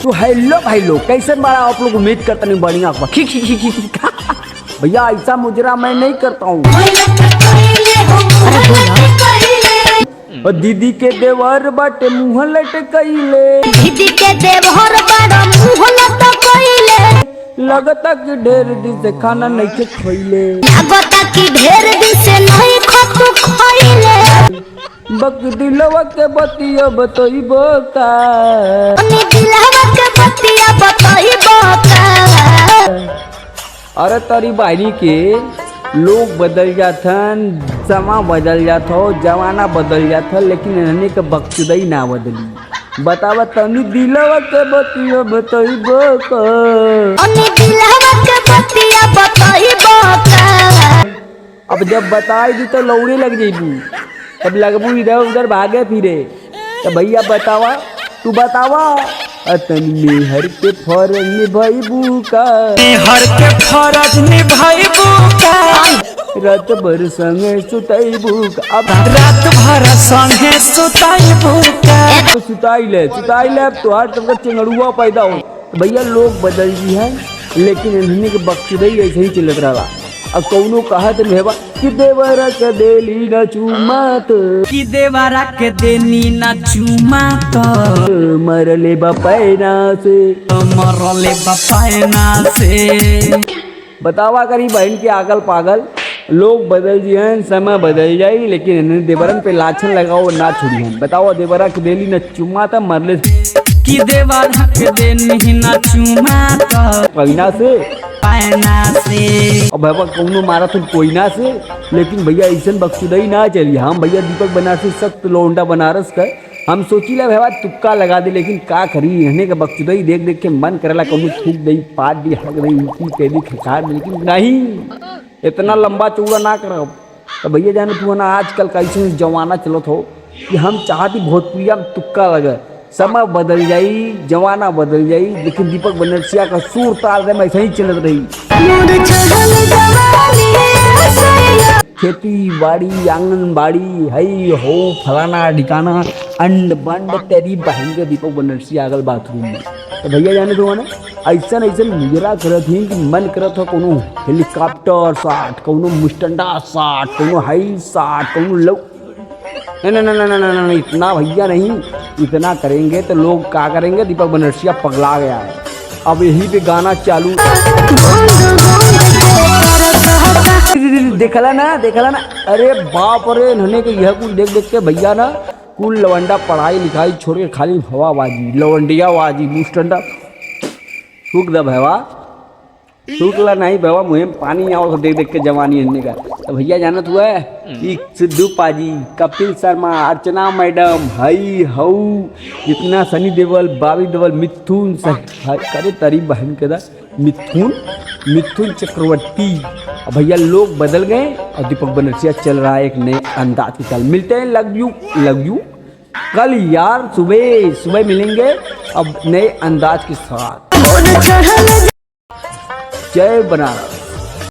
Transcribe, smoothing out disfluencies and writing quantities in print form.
तो हेलो भाई लोग, कैसे बड़ा आप लोग उम्मीद करते नहीं बढ़िया। भैया ऐसा मुजरा मैं नहीं करता हूँ। और दीदी के देवर बाटे मुँह लटकैले, दीदी के देवर बड़ा मुँह लटकैले, लगता कि ढेर दिन से खाना नहीं के खइले, लगता कि ढेर दिन से नहीं खतु खइले। बक दिलवा के बतिया बतइबो का, अपनी दिलवा के बतिया बतइबो का। अरे तारी बहनी के लोग बदल जाथन, समा बदल जात हो, जमाना बदल जात हो, लेकिन रहने के बक्सुदई ना बदली। बतावा तनी दिलवा के बतिया बतइबो का, अपनी दिलवा के बतिया बतइबो का। अब जब बताई दी तो लौड़े लग जाइबू, तब लगबू इधर उधर भागे फिरे। तो भैया बतावा, तू बतावा तनी मेहर के फर्ज निभाइबू का, मेहर के फर्ज निभाइबू का, रात भर संगे सुतइबू का। अब रात भर संगे सुतइबू का, तो सुताई ले अब तो हर तब चिंगड़ुआ पैदा हो। तो भैया लोग बदल जी हैं, लेकिन इन्हें के बक्सुदई ऐसे ही चलत रहा। अब कौनो कहत मेवा कि देवरा के देली न चुमात, कि देवरा के देनी न चुमात, मरले बपैना से, मरले बपैना से। बतावा करी बहन के आगल पागल लोग बदल जी हैं, समय बदल जाई, लेकिन इन्हें देवरन पे लाछन लगाओ ना छोड़ी हैं। बताओ देवरा के देली न चुमाता, मरले कि देवरा के देनी न चुमात, पैना से पैना से। अब भैया कौनो मारा तो कोई ना से, लेकिन भैया ऐसा बक्सुदई ना चली। हम भैया दीपक बनारसी सख्त लौंडा बनारस का हम सोचीला भैया तुक्का लगा दे, लेकिन का करी रहने का बक्सुदई देख देख के मन करेला कौनो थूक दई, पाट दी, हक दई, उल्टी कह दी, खिकार दी, लेकिन नहीं, इतना लंबा चौड़ा ना करो। तो भैया जाने तू ना आजकल कैसे जमाना चलत हो कि हम चाहती भोजपुरिया में तुक्का लगे। समय बदल जाई, जमाना बदल जाई, लेकिन दीपक बनरसिया का सुर ताल में ऐसे ही चलत रही। खेती बाड़ी आंगनबाड़ी हई हो फलाना ठिकाना अंड बंड तेरी बहन के दीपक बनरसिया अगल बाथरूम में। तो भैया जाने तो ना ऐसा मुजरा करत ही कि मन करत हो कोनो हेलीकॉप्टर शॉट, कोनो मुस्टंडा शॉट, कोनो हाई शॉट, कोनो लो। नहीं, इतना भैया नहीं, इतना करेंगे तो लोग क्या करेंगे, दीपक बनरसिया पगला गया है। अब यही पे गाना चालू देखला ना, अरे बाप रे, नन्हे के यह कुल देख देख के भैया ना कुल लवंडा पढ़ाई लिखाई छोड़ के खाली हवाबाजी, लवंडियाबाजी, मुस्टंडा थूक द भैया, थूकला नहीं भैया, मुँह में पानी आओ देख देख के जवानी हन्ने का। तो भैया जानत हुआ है सिद्धू पाजी, कपिल शर्मा, अर्चना मैडम, हई हऊ, इतना सनी देवल, बॉबी देवल, मिथुन करे तारी बहन के दा मिथुन चक्रवर्ती। भैया लोग बदल गए और दीपक बनरसिया चल रहा है एक नए अंदाज के साथ। मिलते हैं लव यू कल यार, सुबह मिलेंगे अब नए अंदाज के साथ। जय बनारस।